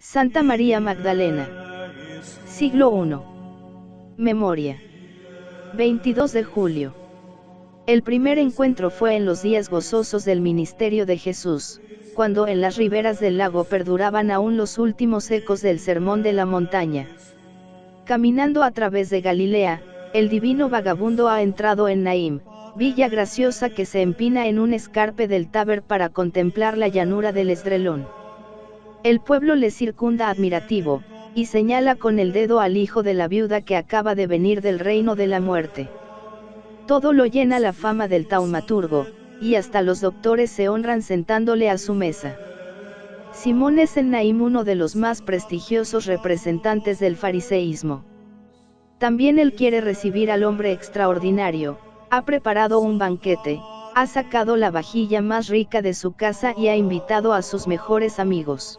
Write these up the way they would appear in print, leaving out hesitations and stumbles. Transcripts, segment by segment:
Santa María Magdalena. Siglo I. Memoria. 22 de julio. El primer encuentro fue en los días gozosos del ministerio de Jesús, cuando en las riberas del lago perduraban aún los últimos ecos del Sermón de la Montaña. Caminando a través de Galilea, el divino vagabundo ha entrado en Naim, villa graciosa que se empina en un escarpe del Táber para contemplar la llanura del Esdrelón. El pueblo le circunda admirativo, y señala con el dedo al hijo de la viuda que acaba de venir del reino de la muerte. Todo lo llena la fama del taumaturgo, y hasta los doctores se honran sentándole a su mesa. Simón es en Naim uno de los más prestigiosos representantes del fariseísmo. También él quiere recibir al hombre extraordinario, ha preparado un banquete, ha sacado la vajilla más rica de su casa y ha invitado a sus mejores amigos.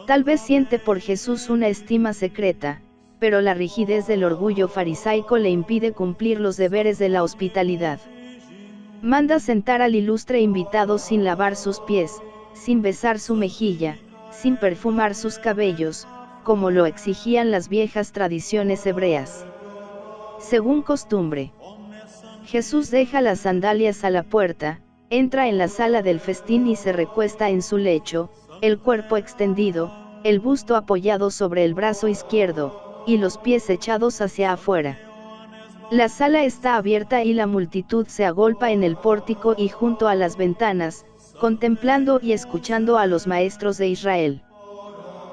Tal vez siente por Jesús una estima secreta, pero la rigidez del orgullo farisaico le impide cumplir los deberes de la hospitalidad. Manda sentar al ilustre invitado sin lavar sus pies, sin besar su mejilla, sin perfumar sus cabellos, como lo exigían las viejas tradiciones hebreas. Según costumbre, Jesús deja las sandalias a la puerta, entra en la sala del festín y se recuesta en su lecho, el cuerpo extendido, el busto apoyado sobre el brazo izquierdo, y los pies echados hacia afuera. La sala está abierta y la multitud se agolpa en el pórtico y junto a las ventanas, contemplando y escuchando a los maestros de Israel.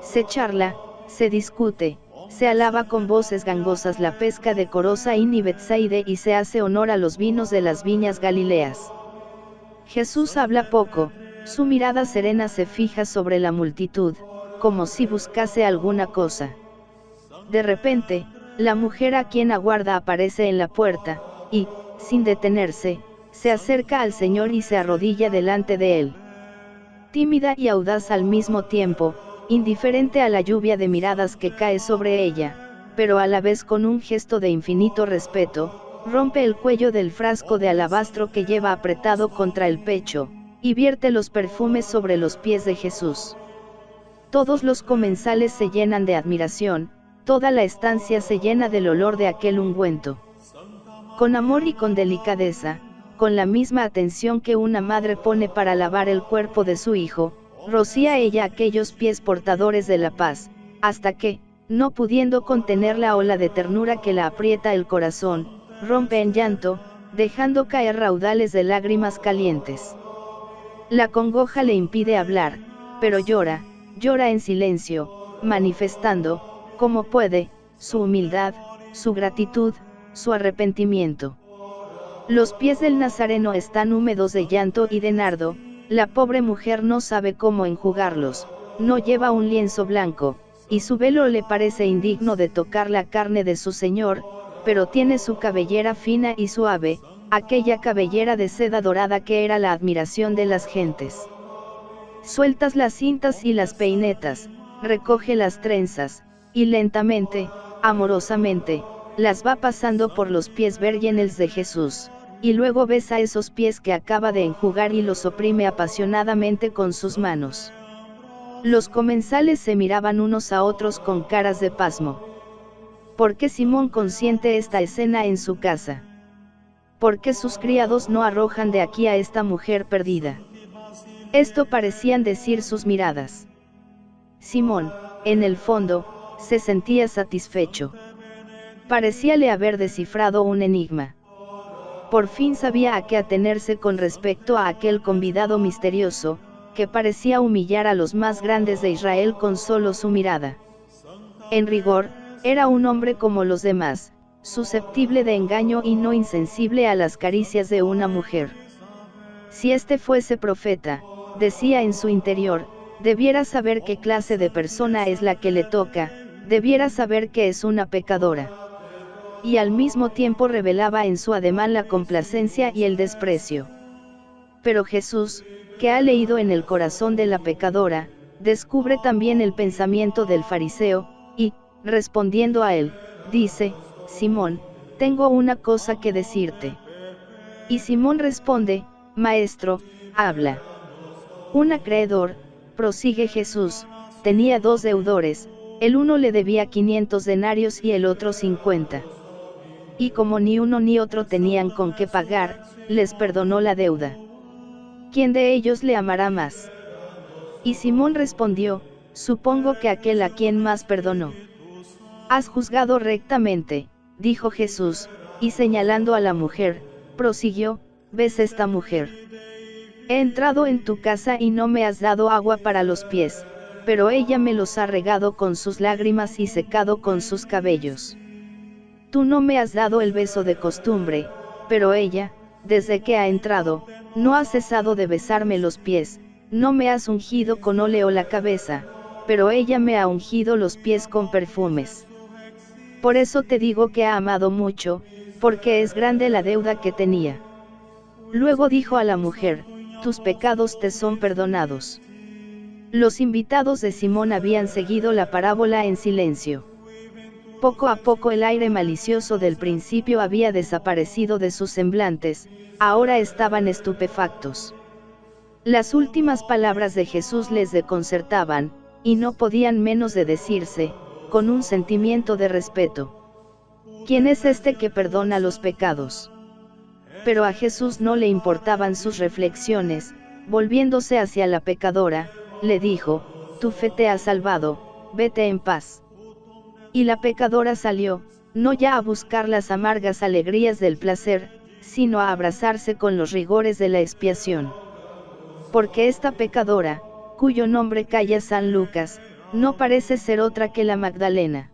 Se charla, se discute, se alaba con voces gangosas la pesca de Corosaín y Betsaide y se hace honor a los vinos de las viñas galileas. Jesús habla poco, su mirada serena se fija sobre la multitud, como si buscase alguna cosa. De repente, la mujer a quien aguarda aparece en la puerta, y, sin detenerse, se acerca al Señor y se arrodilla delante de él. Tímida y audaz al mismo tiempo, indiferente a la lluvia de miradas que cae sobre ella, pero a la vez con un gesto de infinito respeto, rompe el cuello del frasco de alabastro que lleva apretado contra el pecho, y vierte los perfumes sobre los pies de Jesús. Todos los comensales se llenan de admiración, toda la estancia se llena del olor de aquel ungüento. Con amor y con delicadeza, con la misma atención que una madre pone para lavar el cuerpo de su hijo, rocía ella aquellos pies portadores de la paz, hasta que, no pudiendo contener la ola de ternura que la aprieta el corazón, rompe en llanto, dejando caer raudales de lágrimas calientes. La congoja le impide hablar, pero llora en silencio, manifestando, como puede, su humildad, su gratitud, su arrepentimiento. Los pies del Nazareno están húmedos de llanto y de nardo, la pobre mujer no sabe cómo enjugarlos, no lleva un lienzo blanco, y su velo le parece indigno de tocar la carne de su Señor, pero tiene su cabellera fina y suave, aquella cabellera de seda dorada que era la admiración de las gentes. Sueltas las cintas y las peinetas, recoge las trenzas, y lentamente, amorosamente, las va pasando por los pies vírgenes de Jesús, y luego besa esos pies que acaba de enjugar y los oprime apasionadamente con sus manos. Los comensales se miraban unos a otros con caras de pasmo. ¿Por qué Simón consiente esta escena en su casa? ¿Por qué sus criados no arrojan de aquí a esta mujer perdida? Esto parecían decir sus miradas. Simón, en el fondo, se sentía satisfecho. Parecíale haber descifrado un enigma. Por fin sabía a qué atenerse con respecto a aquel convidado misterioso, que parecía humillar a los más grandes de Israel con solo su mirada. En rigor, era un hombre como los demás, susceptible de engaño y no insensible a las caricias de una mujer. Si este fuese profeta, decía en su interior, debiera saber qué clase de persona es la que le toca, debiera saber que es una pecadora. Y al mismo tiempo revelaba en su ademán la complacencia y el desprecio. Pero Jesús, que ha leído en el corazón de la pecadora, descubre también el pensamiento del fariseo, y, respondiendo a él, dice, Simón, tengo una cosa que decirte. Y Simón responde, Maestro, habla. Un acreedor, prosigue Jesús, tenía 2 deudores, el uno le debía 500 denarios y el otro 50. Y como ni uno ni otro tenían con qué pagar, les perdonó la deuda. ¿Quién de ellos le amará más? Y Simón respondió, supongo que aquel a quien más perdonó. Has juzgado rectamente, dijo Jesús, y señalando a la mujer, prosiguió, ¿ves esta mujer? He entrado en tu casa y no me has dado agua para los pies, pero ella me los ha regado con sus lágrimas y secado con sus cabellos. Tú no me has dado el beso de costumbre, pero ella, desde que ha entrado, no ha cesado de besarme los pies, no me has ungido con óleo la cabeza, pero ella me ha ungido los pies con perfumes. Por eso te digo que ha amado mucho, porque es grande la deuda que tenía. Luego dijo a la mujer, tus pecados te son perdonados. Los invitados de Simón habían seguido la parábola en silencio. Poco a poco el aire malicioso del principio había desaparecido de sus semblantes, ahora estaban estupefactos. Las últimas palabras de Jesús les desconcertaban, y no podían menos de decirse, con un sentimiento de respeto. ¿Quién es este que perdona los pecados? Pero a Jesús no le importaban sus reflexiones, volviéndose hacia la pecadora, le dijo, tu fe te ha salvado, vete en paz. Y la pecadora salió, no ya a buscar las amargas alegrías del placer, sino a abrazarse con los rigores de la expiación. Porque esta pecadora, cuyo nombre calla San Lucas, no parece ser otra que la Magdalena.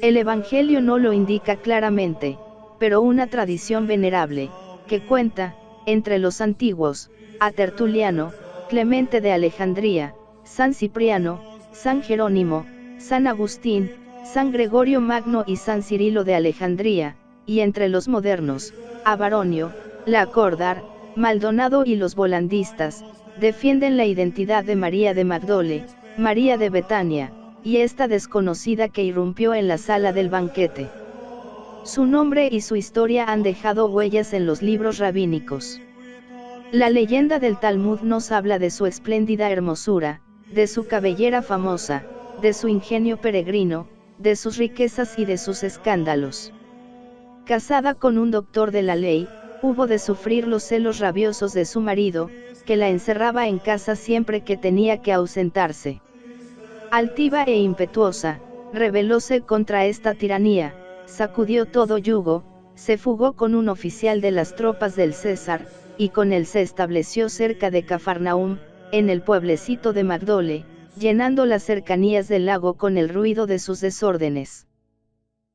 El Evangelio no lo indica claramente, pero una tradición venerable, que cuenta, entre los antiguos, a Tertuliano, Clemente de Alejandría, San Cipriano, San Jerónimo, San Agustín, San Gregorio Magno y San Cirilo de Alejandría, y entre los modernos, a Baronio, Lacordar, Maldonado y los volandistas, defienden la identidad de María de Magdole, María de Betania, y esta desconocida que irrumpió en la sala del banquete. Su nombre y su historia han dejado huellas en los libros rabínicos. La leyenda del Talmud nos habla de su espléndida hermosura, de su cabellera famosa, de su ingenio peregrino, de sus riquezas y de sus escándalos. Casada con un doctor de la ley, hubo de sufrir los celos rabiosos de su marido, que la encerraba en casa siempre que tenía que ausentarse. Altiva e impetuosa, rebelóse contra esta tiranía, sacudió todo yugo, se fugó con un oficial de las tropas del César, y con él se estableció cerca de Cafarnaúm, en el pueblecito de Magdole, llenando las cercanías del lago con el ruido de sus desórdenes.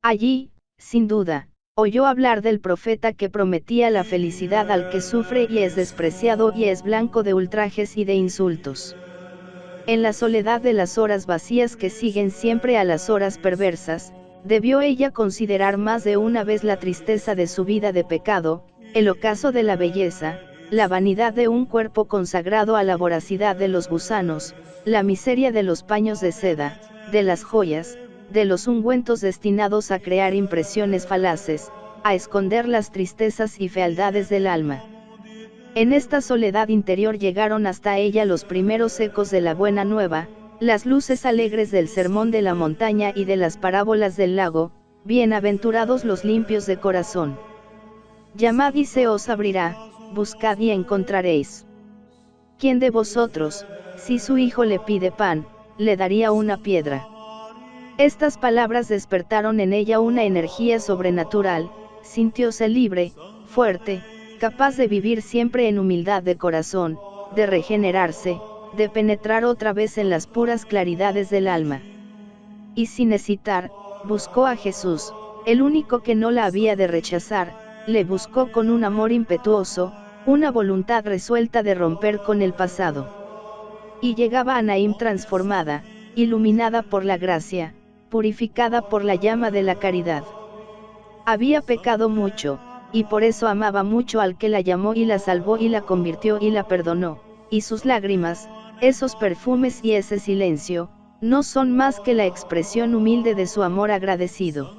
Allí, sin duda, oyó hablar del profeta que prometía la felicidad al que sufre y es despreciado y es blanco de ultrajes y de insultos. En la soledad de las horas vacías que siguen siempre a las horas perversas, debió ella considerar más de una vez la tristeza de su vida de pecado, el ocaso de la belleza, la vanidad de un cuerpo consagrado a la voracidad de los gusanos, la miseria de los paños de seda, de las joyas, de los ungüentos destinados a crear impresiones falaces, a esconder las tristezas y fealdades del alma. En esta soledad interior llegaron hasta ella los primeros ecos de la buena nueva, las luces alegres del sermón de la montaña y de las parábolas del lago, bienaventurados los limpios de corazón. Llamad y se os abrirá, buscad y encontraréis. ¿Quién de vosotros, si su hijo le pide pan, le daría una piedra? Estas palabras despertaron en ella una energía sobrenatural, sintióse libre, fuerte, capaz de vivir siempre en humildad de corazón, de regenerarse, de penetrar otra vez en las puras claridades del alma. Y sin hesitar, buscó a Jesús, el único que no la había de rechazar, le buscó con un amor impetuoso, una voluntad resuelta de romper con el pasado. Y llegaba a Naim transformada, iluminada por la gracia, purificada por la llama de la caridad. Había pecado mucho, y por eso amaba mucho al que la llamó y la salvó y la convirtió y la perdonó, y sus lágrimas, esos perfumes y ese silencio, no son más que la expresión humilde de su amor agradecido.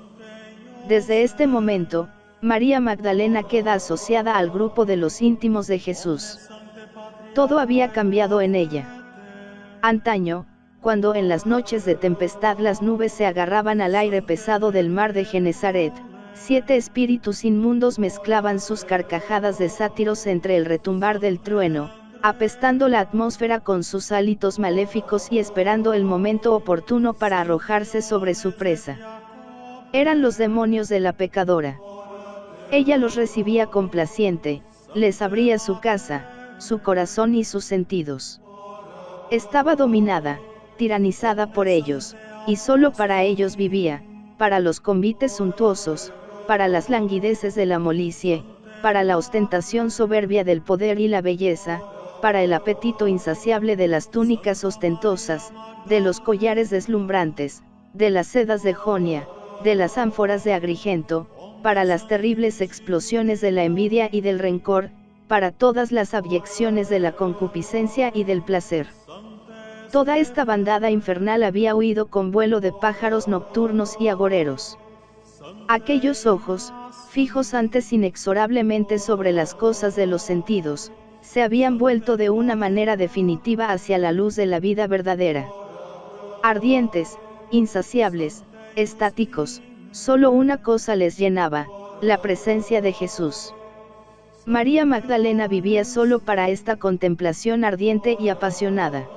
Desde este momento, María Magdalena queda asociada al grupo de los íntimos de Jesús. Todo había cambiado en ella. Antaño, cuando en las noches de tempestad las nubes se agarraban al aire pesado del mar de Genesaret, 7 espíritus inmundos mezclaban sus carcajadas de sátiros entre el retumbar del trueno, apestando la atmósfera con sus hálitos maléficos y esperando el momento oportuno para arrojarse sobre su presa. Eran los demonios de la pecadora. Ella los recibía complaciente, les abría su casa, su corazón y sus sentidos. Estaba dominada, tiranizada por ellos, y solo para ellos vivía, para los convites suntuosos, para las languideces de la molicie, para la ostentación soberbia del poder y la belleza, para el apetito insaciable de las túnicas ostentosas, de los collares deslumbrantes, de las sedas de Jonia, de las ánforas de Agrigento, para las terribles explosiones de la envidia y del rencor, para todas las abyecciones de la concupiscencia y del placer. Toda esta bandada infernal había huido con vuelo de pájaros nocturnos y agoreros. Aquellos ojos, fijos antes inexorablemente sobre las cosas de los sentidos, se habían vuelto de una manera definitiva hacia la luz de la vida verdadera. Ardientes, insaciables, estáticos, solo una cosa les llenaba, la presencia de Jesús. María Magdalena vivía solo para esta contemplación ardiente y apasionada.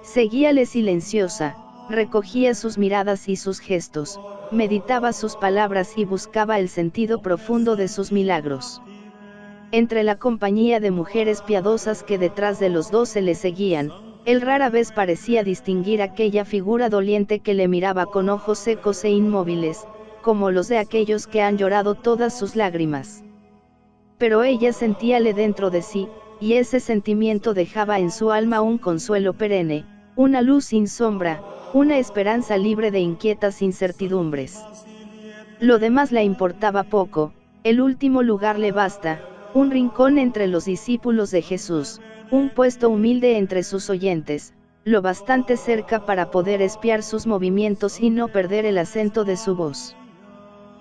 Seguíale silenciosa, recogía sus miradas y sus gestos, meditaba sus palabras y buscaba el sentido profundo de sus milagros. Entre la compañía de mujeres piadosas que detrás de los 12 le seguían, él rara vez parecía distinguir aquella figura doliente que le miraba con ojos secos e inmóviles, como los de aquellos que han llorado todas sus lágrimas. Pero ella sentíale dentro de sí, y ese sentimiento dejaba en su alma un consuelo perenne, una luz sin sombra, una esperanza libre de inquietas incertidumbres. Lo demás le importaba poco, el último lugar le basta, un rincón entre los discípulos de Jesús, un puesto humilde entre sus oyentes, lo bastante cerca para poder espiar sus movimientos y no perder el acento de su voz.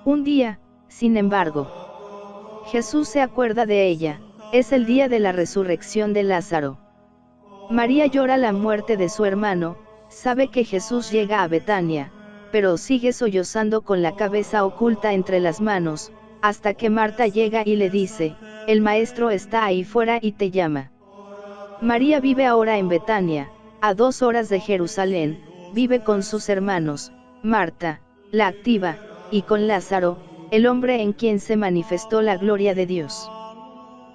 Un día, sin embargo, Jesús se acuerda de ella, es el día de la resurrección de Lázaro. María llora la muerte de su hermano, sabe que Jesús llega a Betania, pero sigue sollozando con la cabeza oculta entre las manos, hasta que Marta llega y le dice, el maestro está ahí fuera y te llama. María vive ahora en Betania, a 2 horas de Jerusalén, vive con sus hermanos, Marta, la activa, y con Lázaro, el hombre en quien se manifestó la gloria de Dios.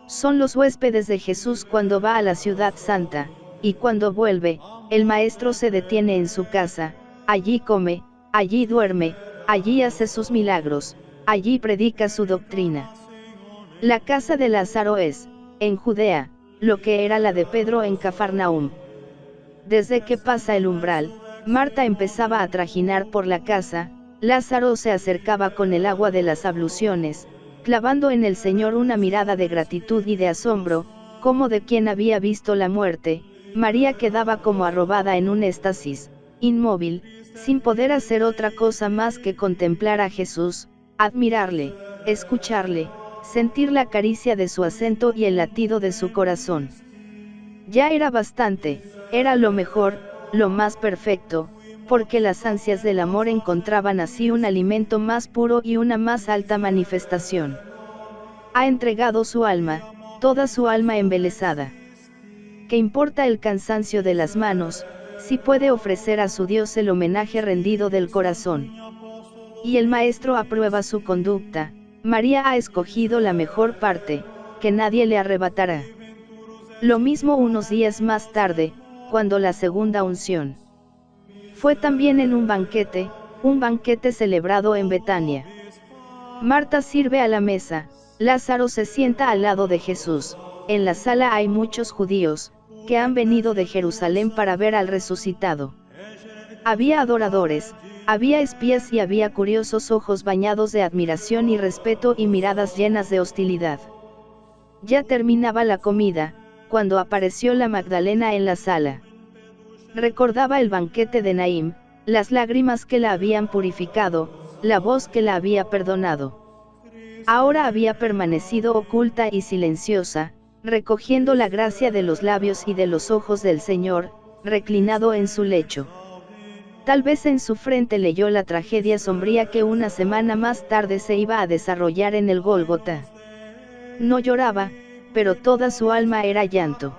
Son los huéspedes de Jesús cuando va a la ciudad santa, y cuando vuelve, el maestro se detiene en su casa, allí come, allí duerme, allí hace sus milagros, allí predica su doctrina. La casa de Lázaro es, en Judea, lo que era la de Pedro en Cafarnaúm. Desde que pasa el umbral, Marta empezaba a trajinar por la casa, Lázaro se acercaba con el agua de las abluciones, clavando en el Señor una mirada de gratitud y de asombro, como de quien había visto la muerte. María quedaba como arrobada en un éxtasis, inmóvil, sin poder hacer otra cosa más que contemplar a Jesús, admirarle, escucharle, sentir la caricia de su acento y el latido de su corazón. Ya era bastante, era lo mejor, lo más perfecto, porque las ansias del amor encontraban así un alimento más puro y una más alta manifestación. Ha entregado su alma, toda su alma embelesada. ¿Qué importa el cansancio de las manos, si puede ofrecer a su Dios el homenaje rendido del corazón? Y el maestro aprueba su conducta, María ha escogido la mejor parte, que nadie le arrebatará. Lo mismo unos días más tarde, cuando la segunda unción. Fue también en un banquete celebrado en Betania. Marta sirve a la mesa, Lázaro se sienta al lado de Jesús. En la sala hay muchos judíos, que han venido de Jerusalén para ver al resucitado. Había adoradores, había espías y había curiosos ojos bañados de admiración y respeto y miradas llenas de hostilidad. Ya terminaba la comida, cuando apareció la Magdalena en la sala. Recordaba el banquete de Naim, las lágrimas que la habían purificado, la voz que la había perdonado. Ahora había permanecido oculta y silenciosa, recogiendo la gracia de los labios y de los ojos del Señor, reclinado en su lecho. Tal vez en su frente leyó la tragedia sombría que una semana más tarde se iba a desarrollar en el Gólgota. No lloraba, pero toda su alma era llanto.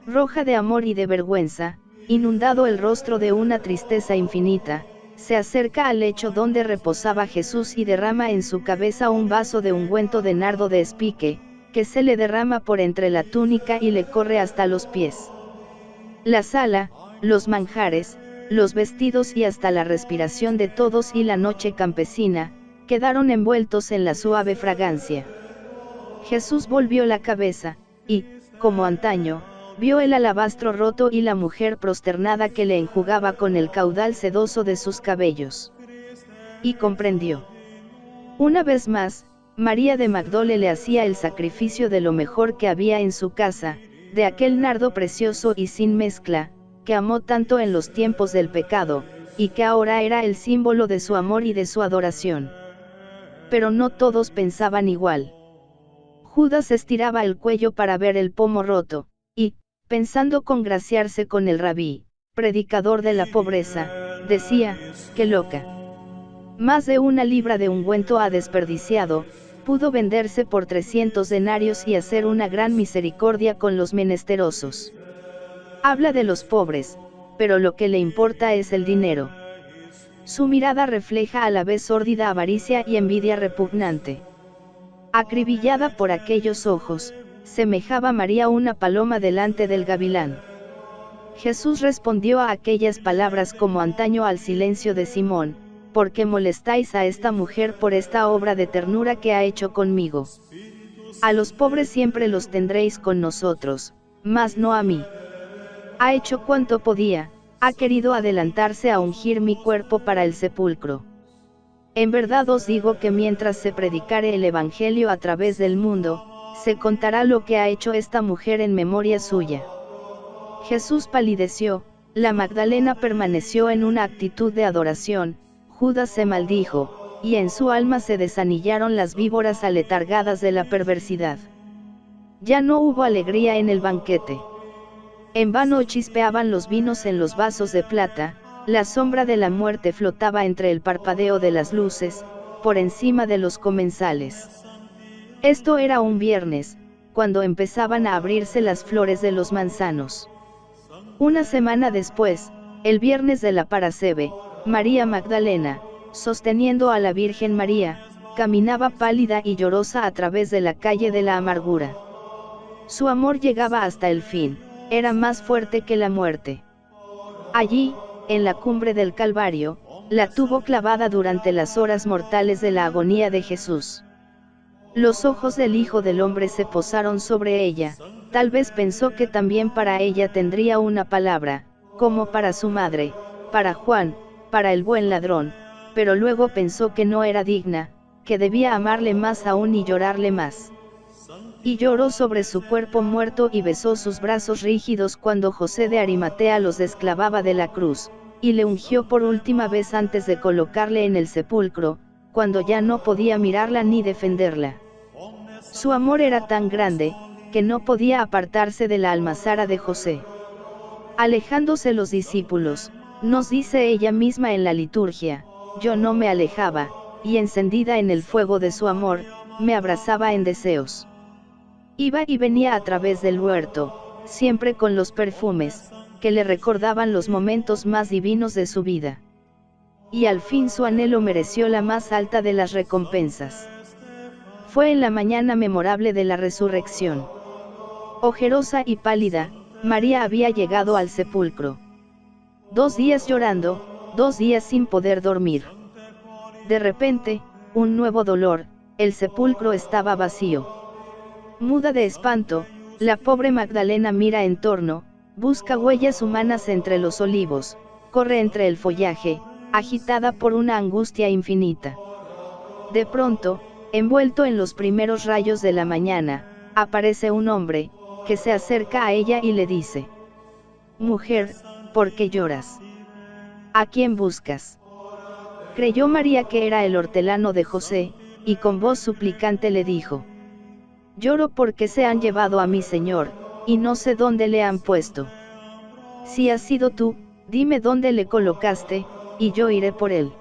Roja de amor y de vergüenza, inundado el rostro de una tristeza infinita, se acerca al lecho donde reposaba Jesús y derrama en su cabeza un vaso de ungüento de nardo de espique, que se le derrama por entre la túnica y le corre hasta los pies. La sala, los manjares, los vestidos y hasta la respiración de todos y la noche campesina, quedaron envueltos en la suave fragancia. Jesús volvió la cabeza, y, como antaño, vio el alabastro roto y la mujer prosternada que le enjugaba con el caudal sedoso de sus cabellos. Y comprendió. Una vez más, María de Magdala le hacía el sacrificio de lo mejor que había en su casa, de aquel nardo precioso y sin mezcla, que amó tanto en los tiempos del pecado, y que ahora era el símbolo de su amor y de su adoración. Pero no todos pensaban igual. Judas estiraba el cuello para ver el pomo roto, y, pensando congraciarse con el rabí, predicador de la pobreza, decía, ¡qué loca! Más de 1 libra de ungüento ha desperdiciado, pudo venderse por 300 denarios y hacer una gran misericordia con los menesterosos. Habla de los pobres, pero lo que le importa es el dinero. Su mirada refleja a la vez sórdida avaricia y envidia repugnante. Acribillada por aquellos ojos, semejaba María una paloma delante del gavilán. Jesús respondió a aquellas palabras como antaño al silencio de Simón: ¿por qué molestáis a esta mujer por esta obra de ternura que ha hecho conmigo? A los pobres siempre los tendréis con nosotros, mas no a mí. Ha hecho cuanto podía, ha querido adelantarse a ungir mi cuerpo para el sepulcro. En verdad os digo que mientras se predicare el Evangelio a través del mundo, se contará lo que ha hecho esta mujer en memoria suya. Jesús palideció, la Magdalena permaneció en una actitud de adoración, Judas se maldijo, y en su alma se desanillaron las víboras aletargadas de la perversidad. Ya no hubo alegría en el banquete. En vano chispeaban los vinos en los vasos de plata, la sombra de la muerte flotaba entre el parpadeo de las luces, por encima de los comensales. Esto era un viernes, cuando empezaban a abrirse las flores de los manzanos. Una semana después, el viernes de la Parasceve, María Magdalena, sosteniendo a la Virgen María, caminaba pálida y llorosa a través de la calle de la amargura. Su amor llegaba hasta el fin, era más fuerte que la muerte. Allí, en la cumbre del Calvario, la tuvo clavada durante las horas mortales de la agonía de Jesús. Los ojos del Hijo del Hombre se posaron sobre ella, tal vez pensó que también para ella tendría una palabra, como para su madre, para Juan, para el buen ladrón, pero luego pensó que no era digna, que debía amarle más aún y llorarle más. Y lloró sobre su cuerpo muerto y besó sus brazos rígidos cuando José de Arimatea los desclavaba de la cruz, y le ungió por última vez antes de colocarle en el sepulcro, cuando ya no podía mirarla ni defenderla. Su amor era tan grande, que no podía apartarse de la almazara de José. Alejándose los discípulos, nos dice ella misma en la liturgia, yo no me alejaba, y encendida en el fuego de su amor, me abrazaba en deseos. Iba y venía a través del huerto, siempre con los perfumes, que le recordaban los momentos más divinos de su vida. Y al fin su anhelo mereció la más alta de las recompensas. Fue en la mañana memorable de la resurrección. Ojerosa y pálida, María había llegado al sepulcro. 2 días llorando, 2 días sin poder dormir. De repente, un nuevo dolor, el sepulcro estaba vacío. Muda de espanto, la pobre Magdalena mira en torno, busca huellas humanas entre los olivos, corre entre el follaje, agitada por una angustia infinita. De pronto, envuelto en los primeros rayos de la mañana, aparece un hombre, que se acerca a ella y le dice: «Mujer, ¿por qué lloras? ¿A quién buscas?». Creyó María que era el hortelano de José, y con voz suplicante le dijo: «Lloro porque se han llevado a mi Señor, y no sé dónde le han puesto». Si has sido tú, dime dónde le colocaste, y yo iré por él.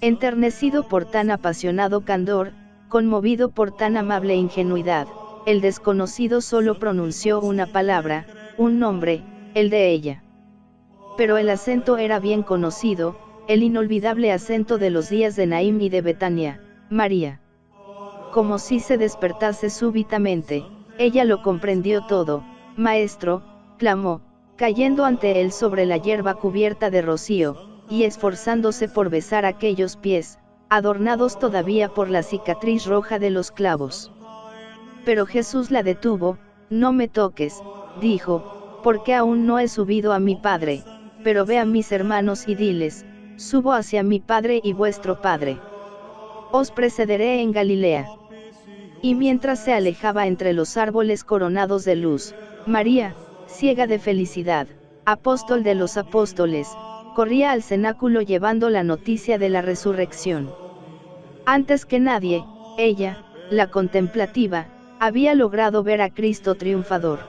Enternecido por tan apasionado candor, conmovido por tan amable ingenuidad, el desconocido solo pronunció una palabra, un nombre, el de ella. Pero el acento era bien conocido, el inolvidable acento de los días de Naim y de Betania, María. Como si se despertase súbitamente, ella lo comprendió todo. Maestro, clamó, cayendo ante él sobre la hierba cubierta de rocío, y esforzándose por besar aquellos pies, adornados todavía por la cicatriz roja de los clavos. Pero Jesús la detuvo. No me toques, dijo, porque aún no he subido a mi Padre, pero ve a mis hermanos y diles, subo hacia mi Padre y vuestro Padre. Os precederé en Galilea. Y mientras se alejaba entre los árboles coronados de luz, María, ciega de felicidad, apóstol de los apóstoles, corría al cenáculo llevando la noticia de la resurrección. Antes que nadie, ella, la contemplativa, había logrado ver a Cristo triunfador.